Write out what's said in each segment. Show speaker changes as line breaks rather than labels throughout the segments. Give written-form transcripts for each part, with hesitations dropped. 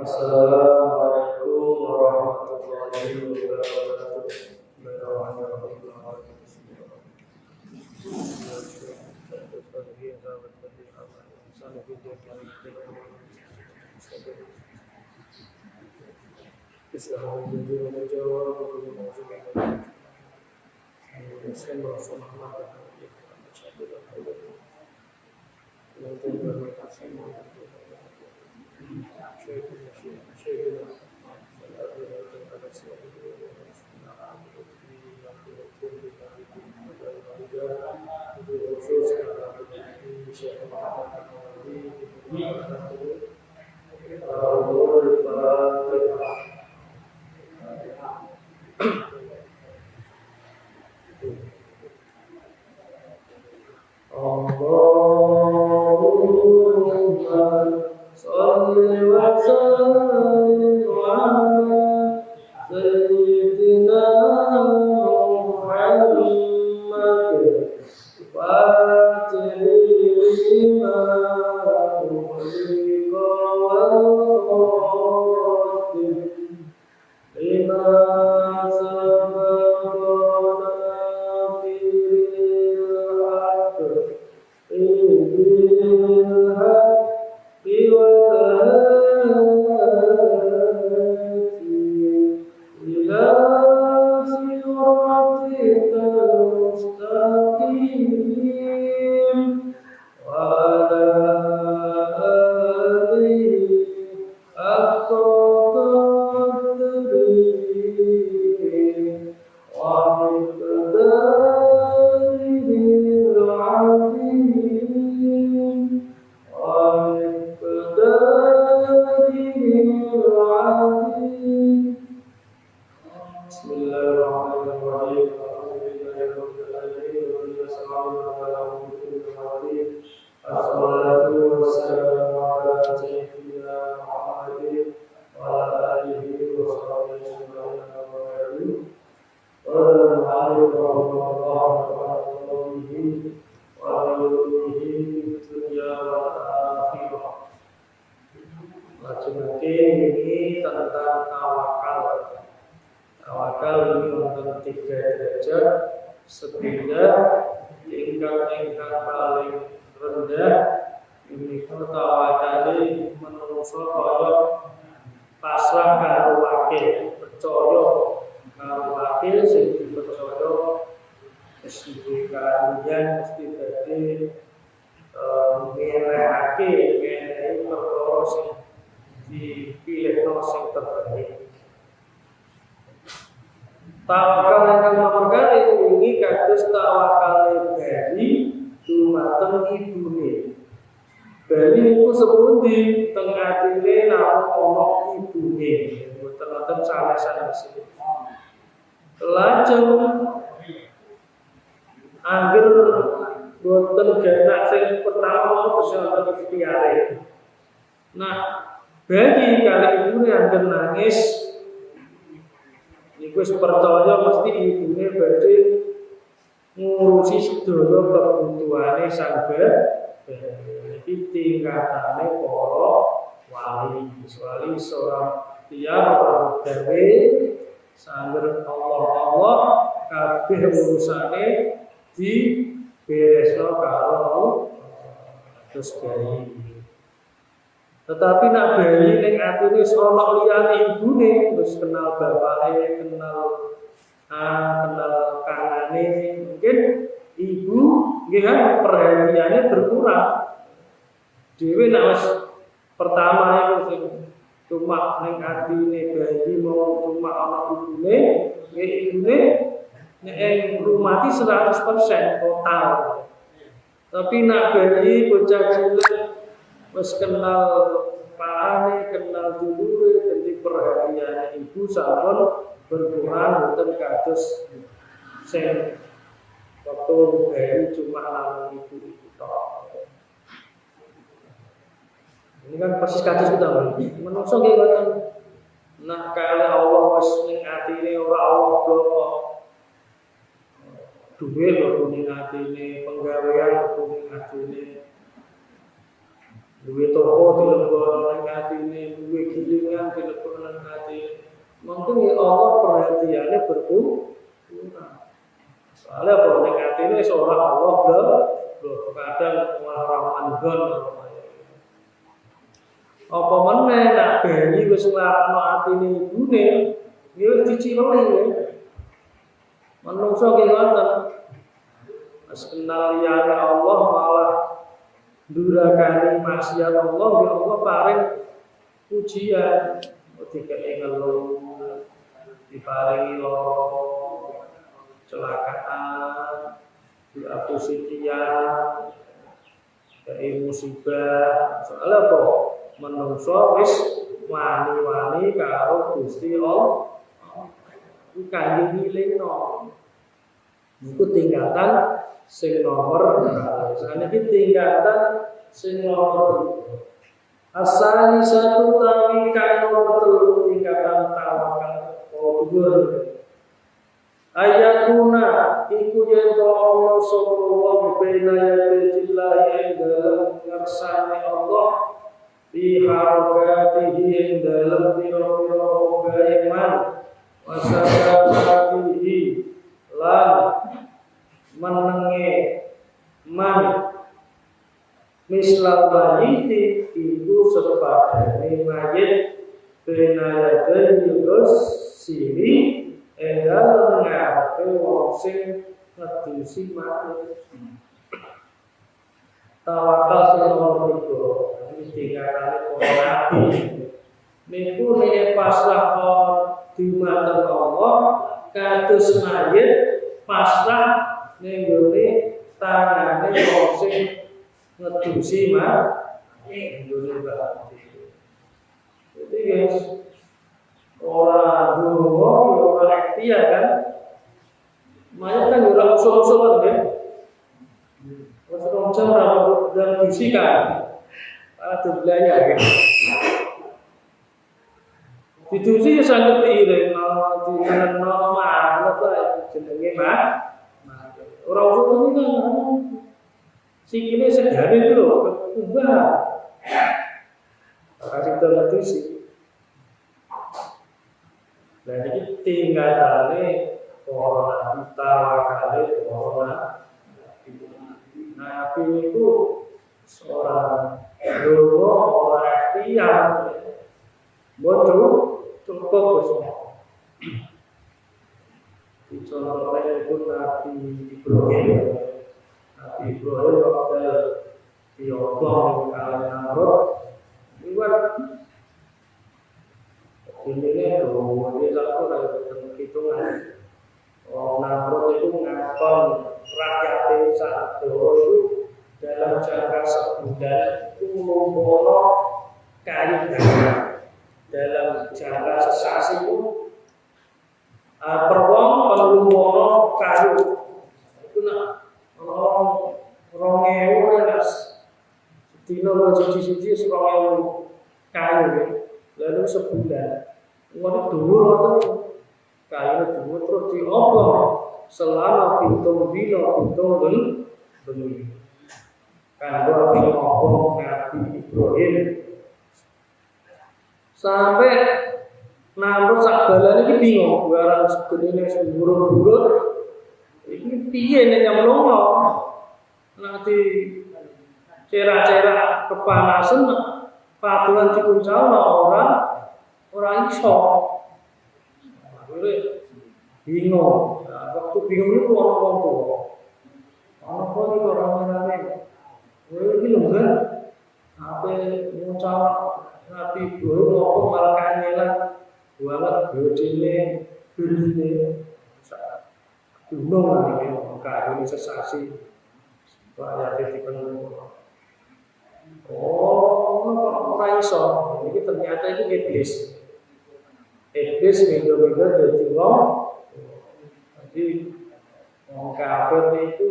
Assalamualaikum warahmatullahi wabarakatuh. Ini tentang tawakal. Tawakal ini untuk 3 derajat, sehingga tingkat paling rendah ini tawakali menungso kaya pasrah karo wakil, percaya karo wakil sing dipercaya mesti karuyan mesti dadi ngelehake perkara sing dipilih sing terbaik. Tawakal ingkang nomor kali ini kados tawakal Bali dumateng ibune. Bali niku sepundi teng atine namung ana ibune, mboten wonten sanes-sanesipun. Lajeng angger boten genak sing pertama bersama ikhtiare. Nah, bagi kali ibune angger nangis niku wis percaya mesti ibune badhe ngurusi sedaya kebutuhane sang iki tingkatane para wali, kecuali seorang tiyang gawe sangger Allah kabeh urusane diberesno karo terus bayi. Tetapi nak bayi ning atine ana liyane ibune, terus kenal bapake, kenal kanane, mungkin ibu nggih kan perhatiannya berkurang. Dhewe nek wis pertama iku sing cuma ning atine bayi mau cuma ana ibune, nggih ibune nek ngrumati 100% total. Tapi nak bayi bocah cilik wis kenal pakane, kenal dulure, dadi perhatian ibu sampun berkurang mboten kados sing waktu bayi cuma namung ibu tok. Ini kan persis kados kita menungso nggih ngoten. Nah, kali Allah wis ning atine ora Allah blok duwe lho ning atine, penggawean ning atine. Duwe toko dilenggono ning atine, duwe gilingan perhatiannya berkurang. Soalnya kalau ning atine seorang Allah kadang malah Rahman. Apa meneh nak bayi wis nglakno atine ibune, ya wis diciloni ya. Manungsa ki ngoten. Pas kenal liyane Allah malah durakani maksiat Allah, ya Allah paring pujian, dikei ngeluh, diparingi lara, kecelakaan, diapusi tiang, kei musibah. Soalnya apa? Menungso wis wani-wani karo Gusti Allah. Iku kangge ngilingno. Iku tingkatan sing nomor saniki tingkatan sing nomor asali satu tawi kang nomor 3 tingkatan tawakal dhuwur ayatuna iku yen to ana sapa wong benayatillahi ing dalem ngersane Allah di harakatihi ing dalem pira-pira gaiman wasabatihi lan menenge man mislal mayiti itu sepadane mayit benayate yus siri enggal ngarepe wong sing ngedusi mayit. Tawakal sing nomor 3 iki dikatakan para nabi niku nek pasrah dumateng Allah kados mayit pasrah ning gone tangane wong sing ngedusi Indonesia. Jadi guys, orang dulu orang ikhtiar kan, mayat kan orang usul-usulan kan, usul jam berapa dan disikan, ada belanja kan. Ditusi sangat iring, dengan normal, apa jenenge orang usul ini kan. Sikile sedane itu lho, ubah. Kasih terlatih sih. Dan ini tinggalane orang tawakale orang. Nabi itu seorang dulu orang ikhtiar. Bodoh cukup semua. Dicontohkan itu Nabi Ibrahim. Nabi Ibrahim waktu diobong kalian Namrud buat ini dulu ini satu dari hitungan Namrud itu ngakon rakyat satu itu dalam jangka sebulan itu membawa kayu dalam jangka sesasi itu perwong membawa kayu itu nak rong-ewu elas dino suci-suci serong kayu lalu sebulan ngono dhuwur ngoten kayu dhuwur terus diobong selama pitung dino pitung bengi kanggo ngobong Nabi Ibrahim sampai Namrud sak balane iki bingung barang segene wis burut-burut iki piye nek nyemplungno nanti cerah-cerah kepanasan patulan dikuncal orang iso bingung waktu bingung itu orang tua ini orang rame ini lho kan apa ngucal Nabi Ibrahim ngomong malah kanyelan banget gedene gedene gunung iki kayu sesasi rakyat dipenuhi. Ora iso. Iki ternyata itu iblis. Iblis minggu-minggu dadi wong. Jadi wong kafir itu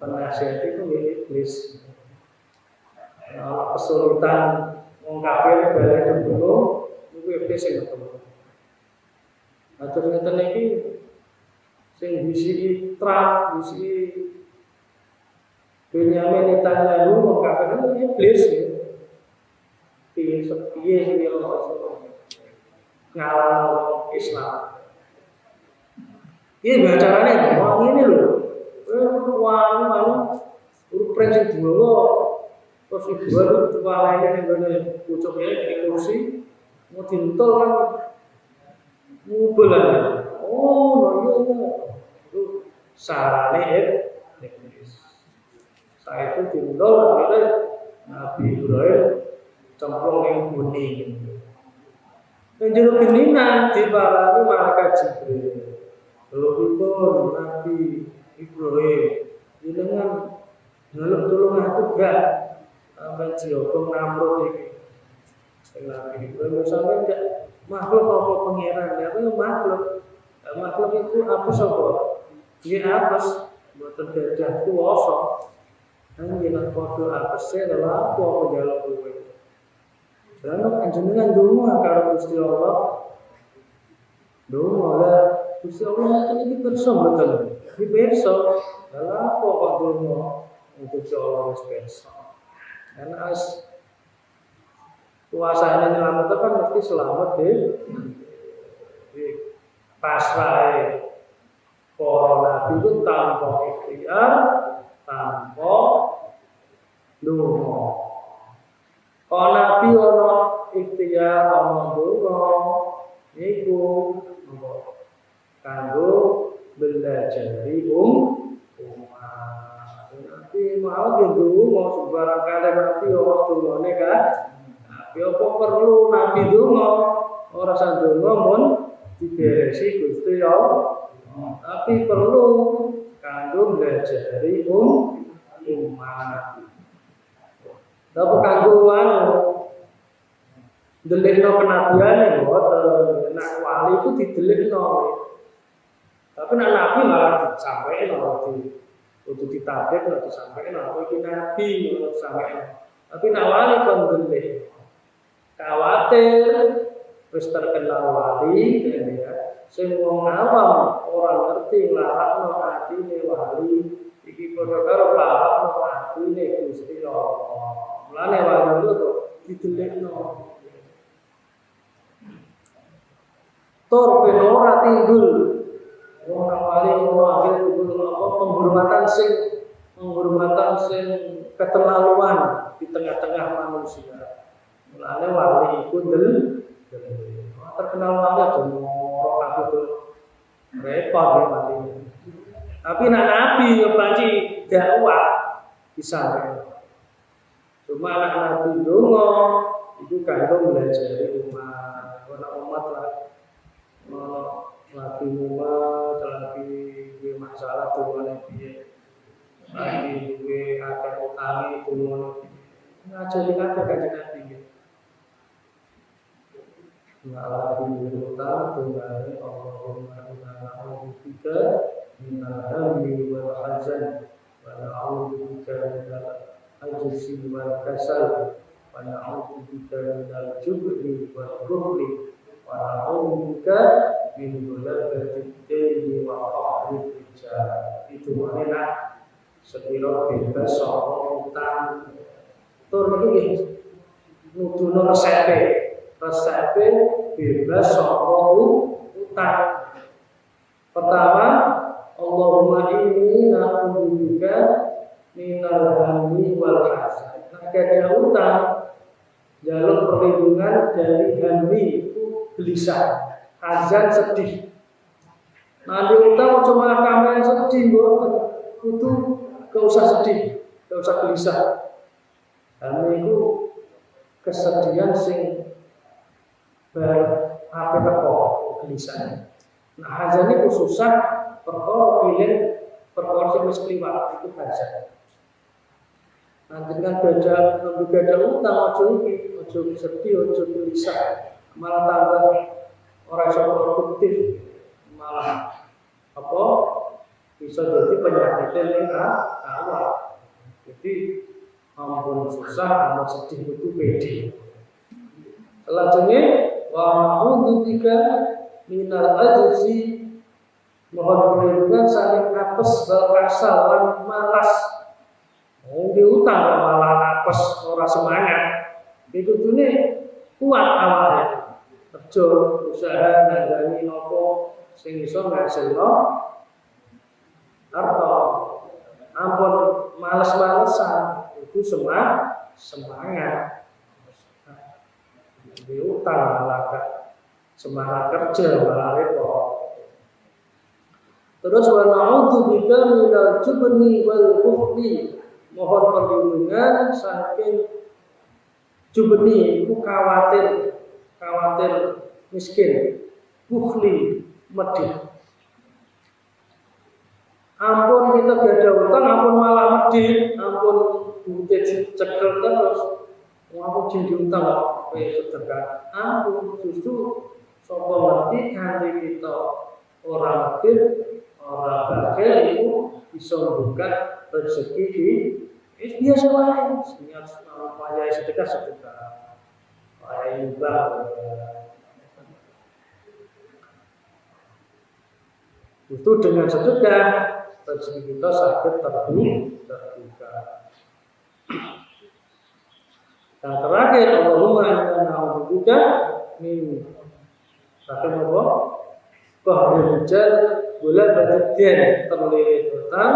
penasihat itu iblis. Nah, kesulitan wong kafir balik dulu itu iblis yang ketemu. Nah, ternyata iki sing bisi Trump, bisi Benyamin Netanyahu mengatakan itu iblis ya. Piye Allah ngalang Islam. Iya carane wah ngene lho. Wah anu urip sing dua terus ibu itu tuwalene ning gone pucuke ning kursi mau dintol kan ngubulan. Oh, lho iya. Itu sarane iblis. Saya itu dintol akhirnya Nabi Ibrahim cemplung yang kuning. Yang jeruk geningan diparani malaikat Jibril. Lho Nabi Ibrahim jenengan nulung aku gak sampai diokong Namrud iki. Nabi Ibrahim sampai enggak makhluk apa pangeran ya makhluk. Makhluk itu apa sapa? Dia apes mboten gadah kuwasa. Nang yen padha apese lha apa njaluk kowe. Lan panjenengan donga karo Gusti Allah. Donga lah Gusti Allah iki pirsa mboten. Iki pirsa. Lha apa kok donga Gusti Allah wis pirsa. Karena kuasanya nyelamat kan mesti selamat di pasrahe para nabi itu tanpa ikhtiar, tanpa donga. Kalau nabi ono ikhtiar, ono donga, niku kanggo belajar Nabi Muhammad itu mau sebarang kali nabi orang dungane kan. Nabi apa perlu nabi donga? Ora sandonga mun diberesi Gusti Allah. Tapi perlu kanggo ngajari umat. Tapi kanggo anu ndelikno kenabiane mboten. Nek wali itu didelikno. Tapi nek nabi malah disampaikan untuk ditabek atau disampaikan apa iki nabi untuk sampaikan. Tapi nek wali kon ndelik. Khawatir wis terkenal wali ya. Sing wong awam ora ngerti nglarakno atine wali iki padha karo nglarakno atine Gusti Allah. Mulane wali itu didelikno. Tur ben ora tinggul. Wong wali ora akhir tinggul apa penghormatan sing keterlaluan di tengah-tengah manusia. Mulane wali iku terkenal wali jemoro aku tuh repot ya wali. Tapi nak nabi yo panci dakwah bisa. Cuma anak nabi donga itu kanggo belajar umat. Ana umat lah lagi umat lagi masalah tuane piye. Lagi duwe akeh utang tuane. Ngajari kabeh kanjeng Nabi. Lagi utang tuane Allahumma inna na'udzubika minal hammi wal hazan wa na'udzubika minal ajzi wal kasal wa na'udzubika minal jubni wal bukhli wa na'udzubika min ghalabatid daini wa qahrid rijal. Itu makna sekira bebas saka utang. Tur niki nuduno resepe bebas saka utang. Pertama, Allahumma inni na'udzubika minal hammi wal hazan. Nek ada utang, jaluk perlindungan dari hammi itu gelisah, hazan sedih. Nanti utang cuma kamu yang sedih, itu gak usah sedih, gak usah gelisah. Hammi itu kesedihan sing apa gelisah. Nah hazan itu susah perkara sing wis kliwat itu hazan. Nanti dengan beda utang ojo sedih, ojo gelisah, malah tambah orang iso produktif, malah apa bisa jadi penyakit ning awak. Jadi ampun susah, ampun sedih itu pede. Selanjutnya wa na'udzubika minal ajzi, mohon perlindungan saking apes wal kasal lan malas. Diutang malah apes ora semangat. Iku dene kuat awake. Kerja usaha nandani nopo sing iso ngasilno atau ampun males-malesan itu semangat di utang malah semangat kerja malah repot. Terus wa na'udzubika minal jubni wal bukhli, mohon perlindungan saking jubni itu khawatir miskin, bukhli medhit. Ampun kita gak ada utang, ampun malah medhit, ampun duit cekel terus, ampun jadi utang sedekah. Ampun justru sapa ngerti kanthi kita orang medhit, orang bakil itu bisa membuka rezeki di biasa lain. Niat upaya sedekah, upaya nyumbang. Itu dengan sedekah rezeki kita sakit terbuka. Yang terakhir, Allahumma inna na'udzubika min apa? Qahril rijal wala badadyan, terlilit utang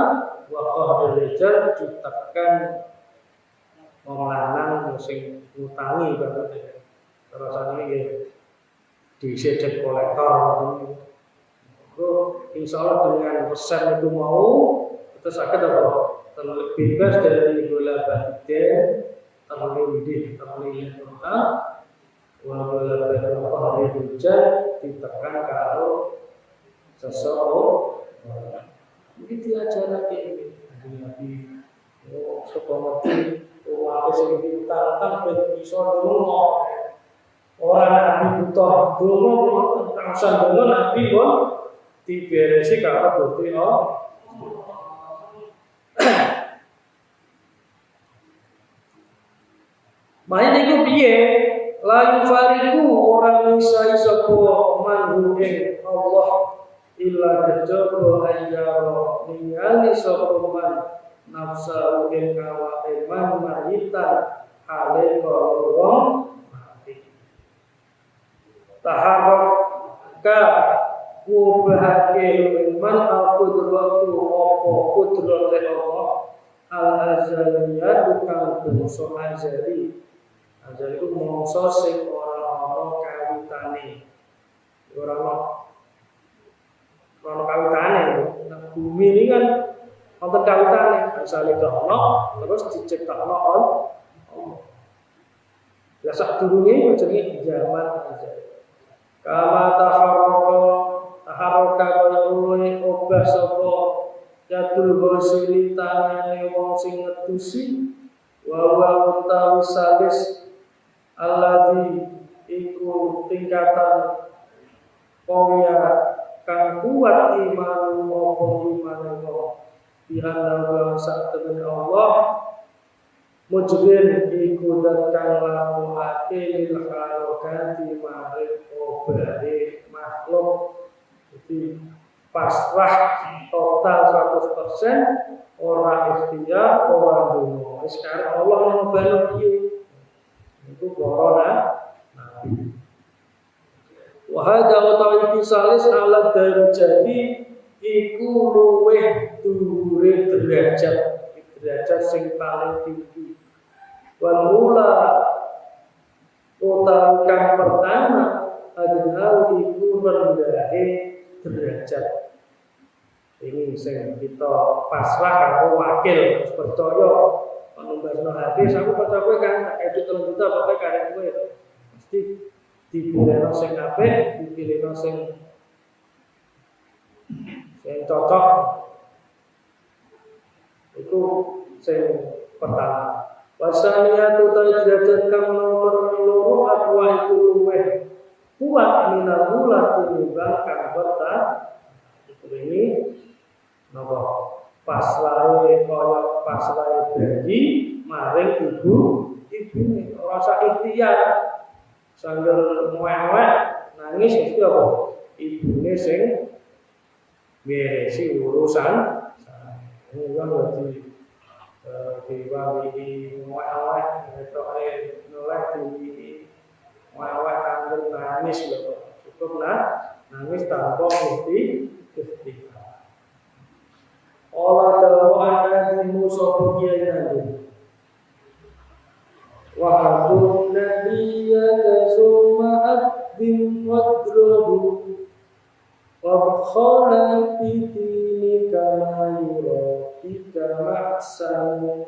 wa qahril rijal ditekan wong lanang sing ngutangi banget. Terus ini disedek kolektor. Insya Allah dengan pesan itu mau kita sakit apa? Terbebas dari bola badadyan, terlilit utang wala badadyan rijal ditekan kalau seseorang ini diajarkan ini Nabi seperti waktu sing ditantang ben iso donga ora Nabi butuh donga langsung donga Nabi kok diberesi karo Gusti Allah. Makanya niku piye? La yufariku orang misai sapa manhu ing Allah illa kejaba ayyara ningali sapa man nafsa ing awake man mayita hale wong mati. Taharrak ka ubahake man al-qudratu apa qudrate Allah al-azaliyatu kang bangsa azali. Azali itu mongso sing ora ana kawitane. Ora kawitane. Nah, bumi ini kan wonten kawitane, asale gak ana terus diciptakno Allah. Lah sak durunge jenenge zaman azali. Kama taharraka kaya obah sapa jadul bosili tangane wong sing ngetusi wa utawi salis alladzi iku tingkatan kaya kang kuat iman maupun iman Allah bihanallahu sa'atun Allah mujrin iku dan kang lamuake lil harokati maring obare makhluk. Jadi pasrah total 100%, ora ikhtiar, ora dungo. Sekarang Allah ngobalo piye? Itu corona Nabi. Wahada utawi salis ala darajati iku luweh dhuwure derajat sing paling tinggi. Wal mula utawi kang pertama adalah iku rendahe derajat. Ini sing kita pasrah karo wakil terus percaya menumbasno hadis aku percaya kan edit 3 juta pokoke karep kowe mesti dipilihno sing apik, dipilihno sing cocok. Iku sing pertama. Wasaniyatu derajat kang nomor 2 akwa iku luweh kuat minal mula tinimbang kang pertama. Ini napa pasrahe kaya pasrahe bayi maring ibune ora sak ikhtiar sambil muwek nangis mesti apa ibune sing ngeresi urusan ini kan berarti diwali muwek etoke noleh di muwek kanggo nangis lho cukup nangis tanpa mesti ketika. Ola dawu anadimu sopo kiai nabi Wahabun nabiyaka suma'at bin wadrobu Wabkhala fitini kama yura Ika maksamu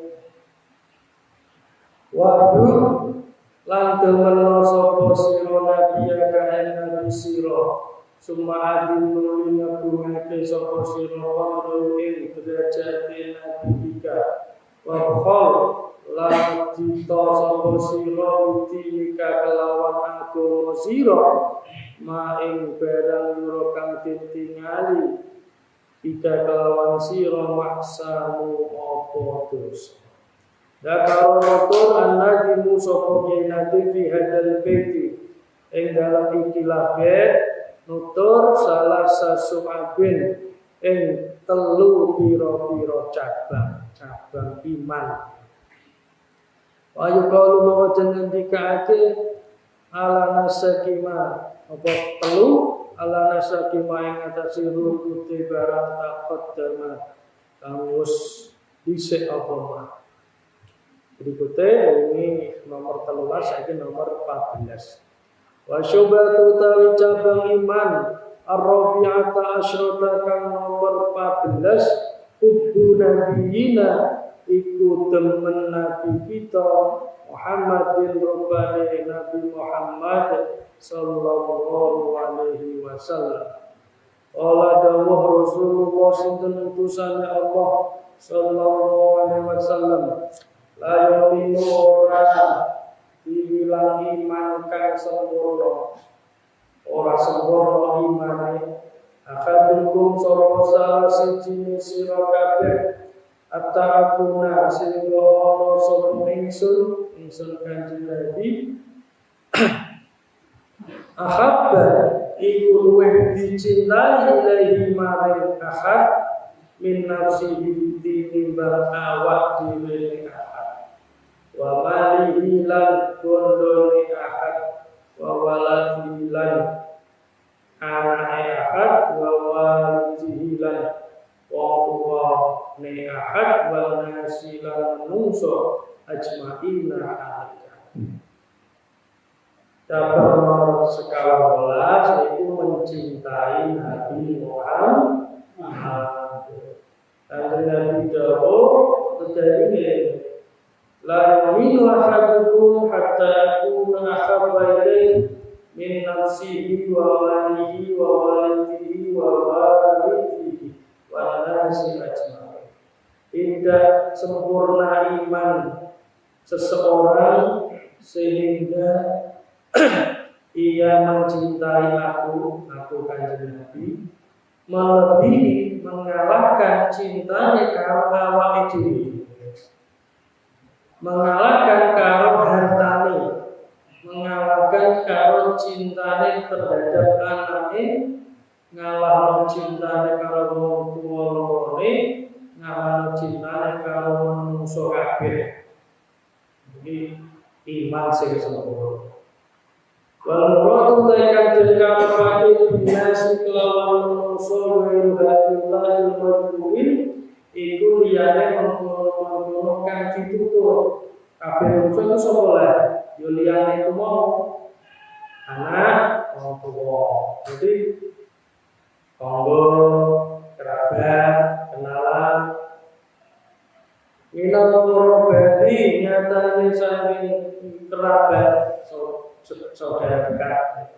Wahabun lan temeno sopo siro nabiyaka nabi siro Suma'adin nuli ngabungake sopo siro Wabkhala ing derajati nabi ika Wabkhol lan cita sapa sira utika kelawan agama sira maing barang yura kang ditingali ika kelawan sira maksamu apa dosa dakaro nutur annajimu sapa jenati fi hadal baiti ing dalam ikilah bait nutur salah sasuabin ing telu pira-pira cabang iman wa yuqalu mawajan ngendikake ala nasakima apa telu ala nasakima ing atase rukuti barang takut dama kamus dhisik apa mah berikutnya ini nomor 13 saiki nomor 14 wa syubatu tawi cabang iman ar-rabi'ata asyrata kang nomor 14 hubbu nabiyina iku temen nabi kita Muhammadin rubani Nabi Muhammad sallallahu alaihi wasallam. Qala dawuh Rasulullah sinten utusane Allah sallallahu alaihi wasallam la yu'minu ora dibilang iman kang sempurna ora sempurna imane akadukum salah siji sira kabeh At-ta'akuna sehingga Allah sopa ingsun kanjeng Nabi Ahabba iku luweh dicintai ilaihi maring ahad min nafsihi tinimbang awak dhewe ahad wa malihi lan bondone ahad wa waladihi lan anake ahad wa walidihi lan wa ne ahad wal nasilan manungso ajma'ina alika. Cabang nomor skala 12 yaitu mencintai Nabi Muhammad. Dan Nabi Dawud terjadi la yu'minu ahadukum hatta yakuna ahabba ilaihi min nafsihi wa walihi wa walidihi wa walidihi wa nasi ajma'in. Tidak sempurna iman seseorang sehingga ia mencintai aku kanjeng Nabi melebihi mengalahkan cintanya karo awake dhewe, mengalahkan karo hartane, mengalahkan karo cintane terhadap anake, ngalah cintane karo wong tuwa lorone, ngalah cintane karo manungsa kabeh. Iki iman sing sempurna. Wal muradu ta'ikan tilka ma'akin binasi kelawan manungsa wa'ilha'illahi al-madhu'in iku liyane mengkono kang ditutur. Kabeh manungsa itu sapa lah? Yo liyane iku mau anak, wong tuwa. Jadi tangga, kerabat, kenalan minal korobati nyatane saking kerabat saudara dekat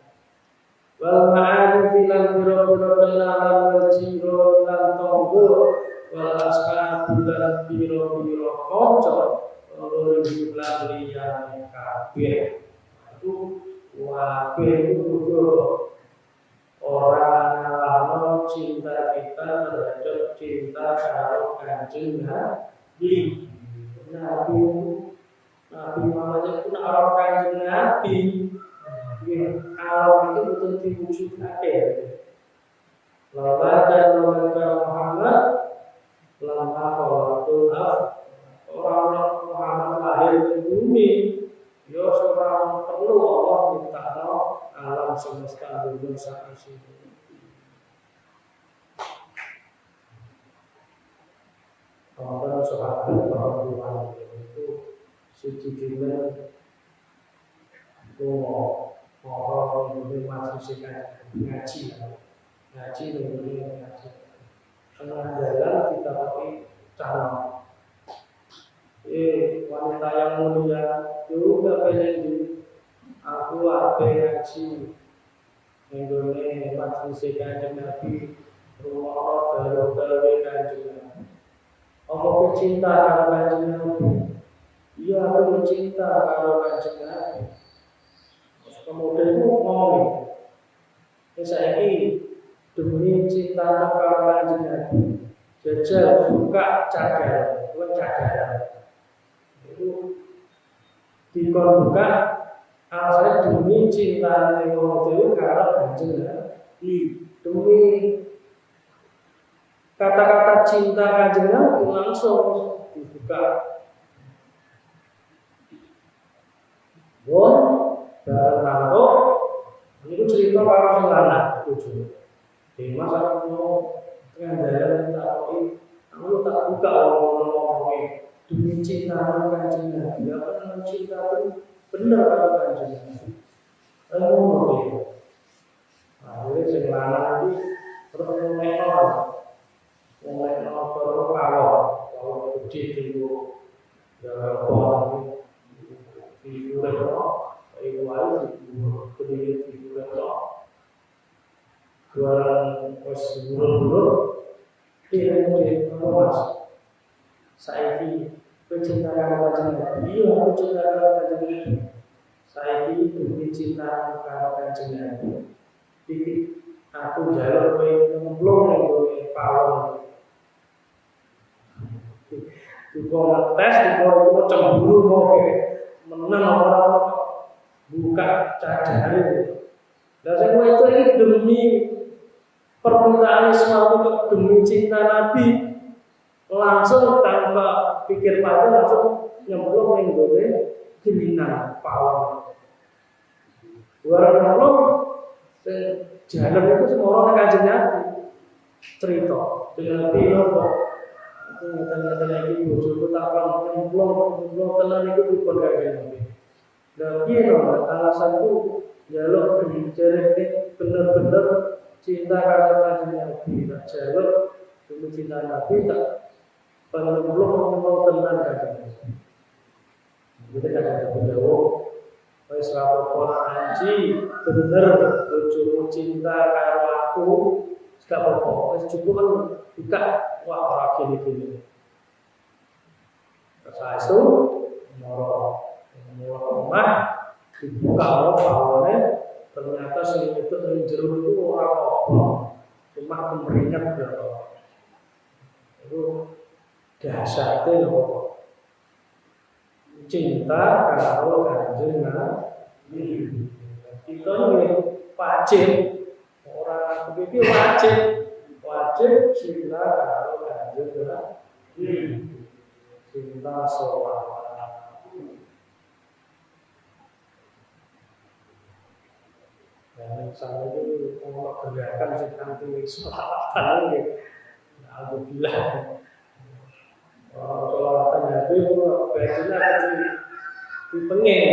wal ma'arif lan biro-biro kenalan wal jiro lan tangga wal ashabu lan biro-biro kanca loro lan liyane kabeh itu kabeh itu orang ngalahno cinta kita terhadap cinta karo kanjeng Nabi. Nabi Muhammad pun orang kanjeng Nabi. Kalau itu betul diwujudake. Lawan Muhammad lama khalatul orang Muhammad lahir di bumi. Yo seorang perlu Allah minta alam semesta dunia saat ini. sahabat perempuan itu suci gila orang ini masih ngaji ini ngaji tengah jalan kita pakai calon wanita yang mulia juga pengen di aku apa ngaji Indonesia masih kanjeng Nabi rumah dari kanjeng Nabi aku cinta kalau kanjeng Nabi iya aku cinta kalau kanjeng Nabi kemudian itu ngomong saya ini demi cinta kalau kanjeng Nabi jajal buka cadar itu dibuka alasannya demi cinta yang itu kalau kanjeng Nabi demi kata-kata cinta kanjeng Nabi langsung dibuka tahu itu cerita para selana tujuh di masa mau pengandalan tahu kamu tak buka ngomongnya demi cinta kanjeng Nabi apa cinta itu benar kalau kanjeng Nabi ngomong jadi selana itu terus mulai kalau gede dulu dalam di Iwal kediri di Pulau jualan sebelum dia mas saya ini pecinta kanjeng Nabi aku cinta kanjeng Nabi saya ini pecinta kanjeng Nabi dikit aku jalur belum yang pawon di tes di cemburu mau menang orang buka cadar itu. Dan semua itu ini demi permintaan suatu demi cinta Nabi langsung tanpa pikir panjang langsung nyemplung yang boleh geminan pawon. Orang jalan itu semua orang kanjeng Nabi cerita dengan Nabi ternyata lagi bojoku tak nyemplung tenan itu bukan kanjeng Nabi. Dan dia alasanku jalur bicara benar-benar cinta karena kanjeng Nabi, tak jalur demi cinta Nabi tak belum mau tenan kanjeng Nabi. Jadi kanjeng Nabi jawab, wis rapor anji bener bojomu cinta karo aku, gak apa-apa, wis cukup kan buka wah ora gini-gini. Terus itu rumah dibuka pawonnya ternyata sing itu jeruk itu orang kokoh cuma kemeringat berapa itu dasarnya loh cinta kalau kanjeng Nabi kita ini wajib orang begitu wajib cinta kalau kanjeng Nabi cinta sholawat. Dan misalnya itu kalau gerakan anti sholawatan ini, alhamdulillah. Sholawatan Nabi itu bajunya akan dipenging.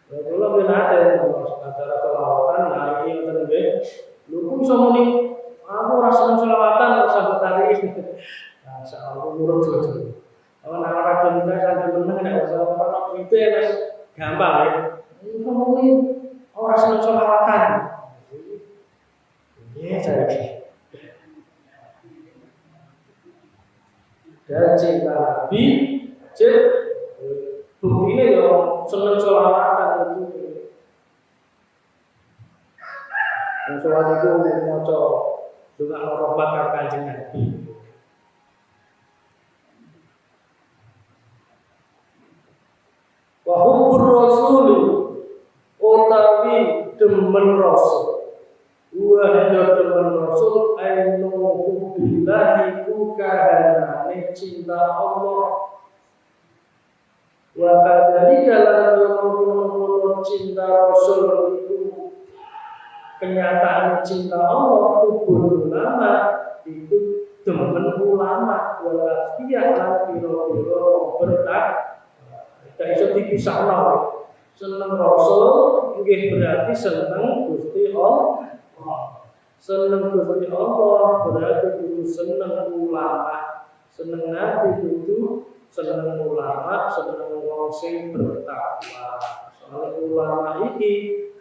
Kalau benar ada acara sholawatan, hari ini terlebih, lu pun sama nih, aku rasa sholawatan sahabat hari ini. Nah, saya urut dulu. Kalau nak kita sampai benar nggak usah orang itu ya mas gampang ya. Ngomongin orang senang sholawatan. Ya saya. Dan cinta Nabi, buktinya ya senang sholawatan itu. Yang sholat itu mau juga orang bakar kanjeng Nabi. Wahubbur Rasul utawi demen Rasul wa demen Rasul ainu billahi bukanane cinta Allah wa kadzalika lan cinta Rasul itu kenyataan cinta Allah kubur ulama itu demen ulama walafiat lan piro-piro berkah gak iso dipisahno seneng Rasul nggih berarti seneng Gusti Allah seneng Gusti Allah berarti kudu seneng ulama seneng Nabi kudu seneng ulama seneng wong sing bertakwa soalnya ulama iki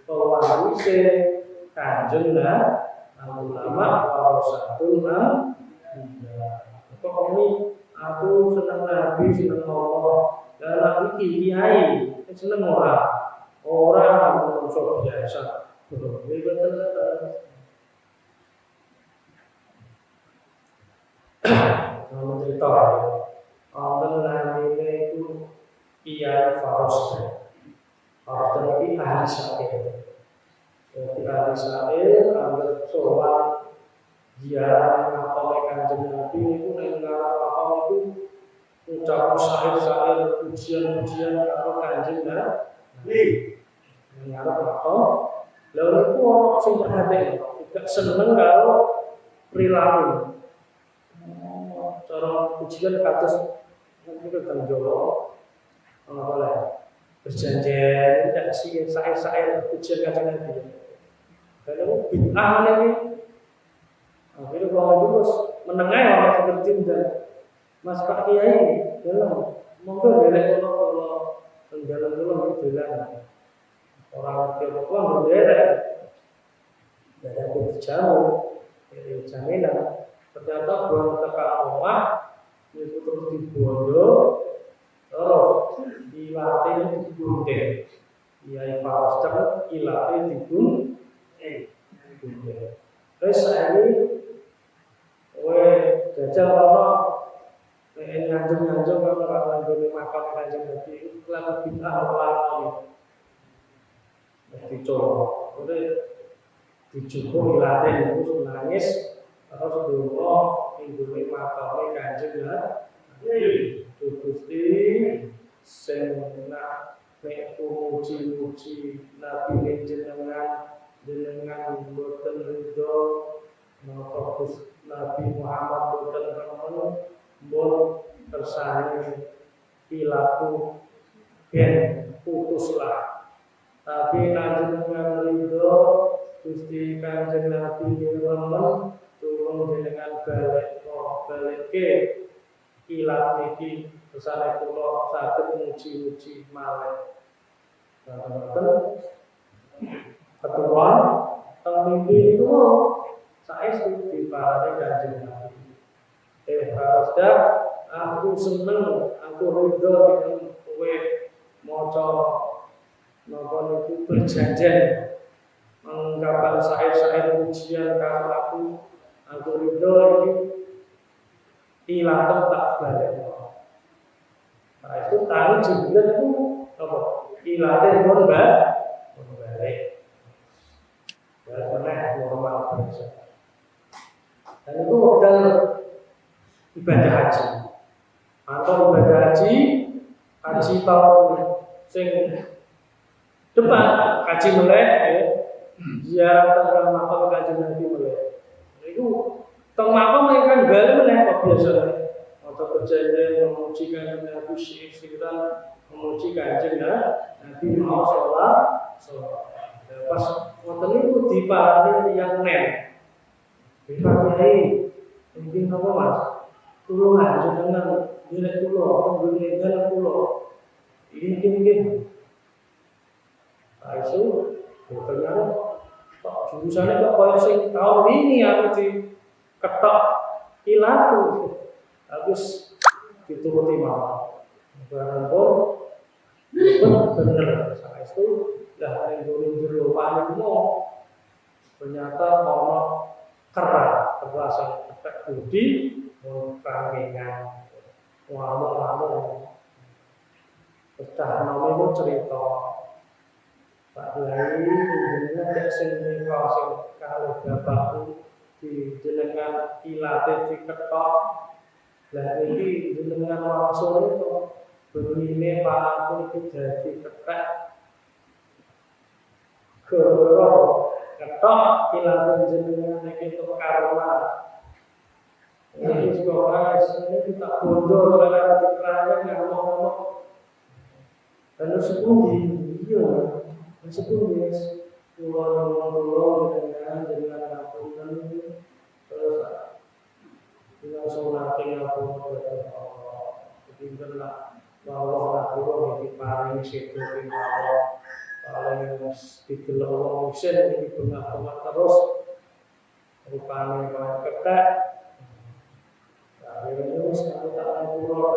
pewarise Kanjeng ulama warasatul anbiya. Kok ini aku seneng Nabi, seneng Allah. Dalam iki kiai seneng orang manusia biasa. Kalau cerita, orang namanya itu Kiai Faroste. Faroste itu ahli syair. Di ahli syair, ambil soal ziarah makam Kanjeng Nabi itu ngarep makam itu ucap syair-syair pujian-pujian karo Kanjeng Nabi. Ngarep makam, lalu itu orang sing perhatian, tidak seneng karo perilaku. Cara pujian kados nanti kita jawab, boleh berjanji tidak sih syair-syair pujian Kanjeng Nabi. Kalau bid'ah lagi, akhirnya kalau terus menengah orang seperti dan Mas Pak Kiai, dalam monggo delek kalau dalam dulu bilang orang Tiongkok berderek, dari berjauh, dari jaminan, ternyata buang teka rumah itu terus dibodoh, terus dilatih digunting, Kiai Faroste dilatih digunting. Terus saya ini, jajal kalau nganjung kalau nganjung makam Kanjeng Nabi, lalu bid'ah orang dicoba, udah dicukup dilatih terus nangis, terus dulu minggu makam Kanjeng Nabi, Gusti senang muji-muji Nabi jenengan boten ridho napa Nabi Muhammad boten remen mun kersane ilaku ben putuslah tapi jenengan ridho Gusti Kanjeng Nabi remen tulung jenengan balik ilat niki kersane kula saged muji-muji malih keturuan mimpi itu saya setuju pada Kanjeng Nabi. Faroste, aku seneng, aku ridho dengan kowe maca napa niku berjanjian mengungkapkan syair-syair pujian karo aku ridho iki ilatem tak balik. Nah itu tadi Jibril itu apa? Ilatem pun balik. Karena normal biasa. Dan itu modal ibadah haji. Atau ibadah haji tahun sing depan haji mulai ziarah tentang makam Kanjeng Nabi mulai. Itu teng makam kan bali mulai kok biasanya. Atau berjanji memuji Kanjeng Nabi syirik-syirikan memuji Kanjeng Nabi Muhammad sallallahu pas wonten niku diparani tiyang nen. Diparani iki napa Mas? Tulung jenengan direk kula penggone dalan kula. Iki. Aisu ternyata kok jurusane kok kaya sing tahun ini aku diketok ilaku. Agus dituruti mawon. Barang pun bener saya itu dah rindu lupa itu ternyata ono kerasan efek budi kangengan ngamuk pecah nama itu cerita Pak Kiai jenengan nek sing nika sing kalau bapakku di jenengan ilate diketok lah iki jenengan langsung itu begini Pak aku iki dadi ketek Kero ketok ilang jenengan iki to karma. Ini sekolah ini kita bodoh oleh pikirannya yang ngomong-ngomong. Dan sepundi iya, sepundi pulau dengan ngapunten terus kita sholat ngapunten Allah. Jadi benar bahwa Allah iki paring sedo ing Allah. Paling didelok wong isin iki bengak-bengak terus rupane kaya kethek. Akhirnya wis tak pulau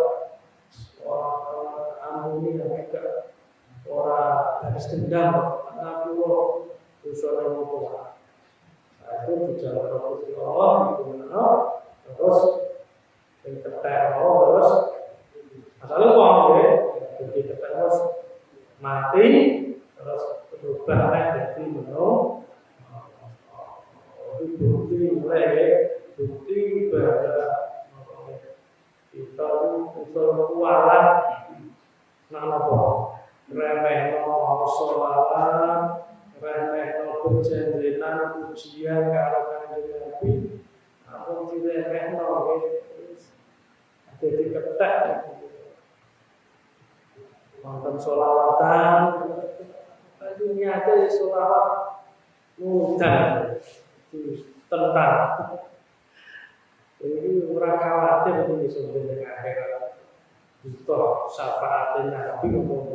orang ampuni yang agak orang habis dendam karena pulau dosa yang tua. Itu dijalan Rasul Allah itu benar terus yang kethek terus asalnya uang ya jadi kethek terus mati terus berubah jadi menung itu bukti mulai bukti bahwa kita usul kualan napa remehno sholawat remehno perjanjian pujian karo Kanjeng Nabi aku diremehno jadi ketek wonten sholawatan nyata sholawat mudah tentang ini orang khawatir ini sebenarnya akhirat itu syafaatnya Nabi ngomong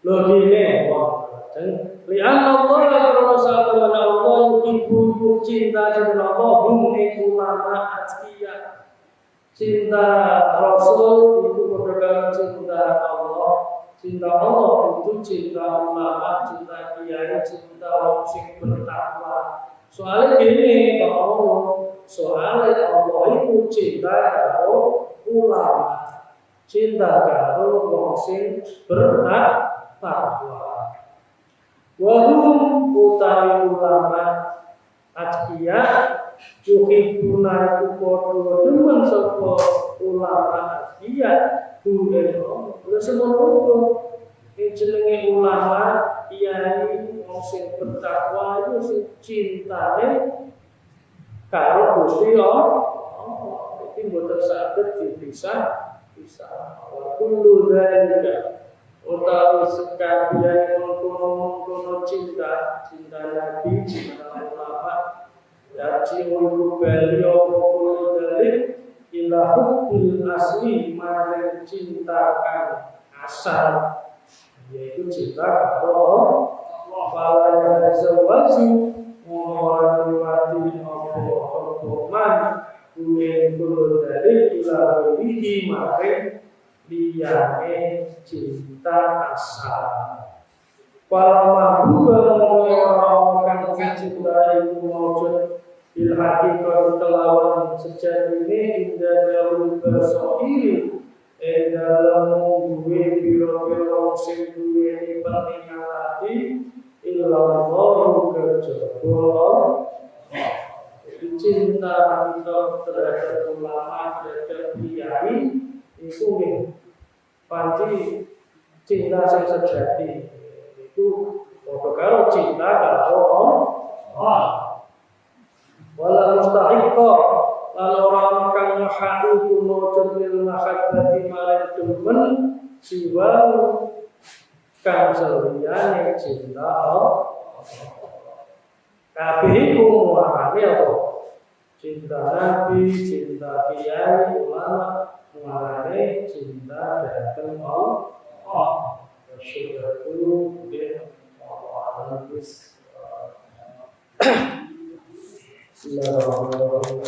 lo gini lian Allah karena satu Allah ibu cinta dengan Allah bumi ulama askia cinta Rasul itu berdasarkan cinta Allah. Cinta Allah itu cinta ulama, cinta kiai, cinta orang sing bertakwa. Soalnya gini, soalnya Allah itu cinta karo ulama, cinta karo orang sing bertakwa. Wahum utawi ulama atqiya yuhibbuna kupodo demen sapa ulama atqiya duwe Allah. Semono jenenge ulama kiai wong sing bertakwa itu sing cintane karo Gusti Allah. Iki mboten saged dipisah. Wa kullu dzalika utawi sekabian mengkono cinta Nabi, cinta ulama ya jiwa beliau kullu dzalik ila hubbil asli maring cinta kang asal yaitu cinta kepada Allah. Fala yazawaju mu'awati Allah kuyen kullu dzalik ila bihi maring liyane cinta asal. Para mahbuba orang kang cinta iku maujud bil haqiqat kelawan sejati ini indah dalam bersohiri dalam duwe biro-biro sing duwe pentingan hati illallah kejaba cinta kita terhadap ulama terhadap kiai itu panci cinta sing sejati itu padha karo cinta karo Allah. Wala mustahiqqa lan ora kang hadu kuno jenil mahabbati marang demen siwa kang saliyane cinta Allah. Kabeh iku muarane apa? Cinta Nabi, cinta kiai, ulama, muarane cinta dhateng Allah. Syukur bin Allah. Bismillahirrahmanirrahim.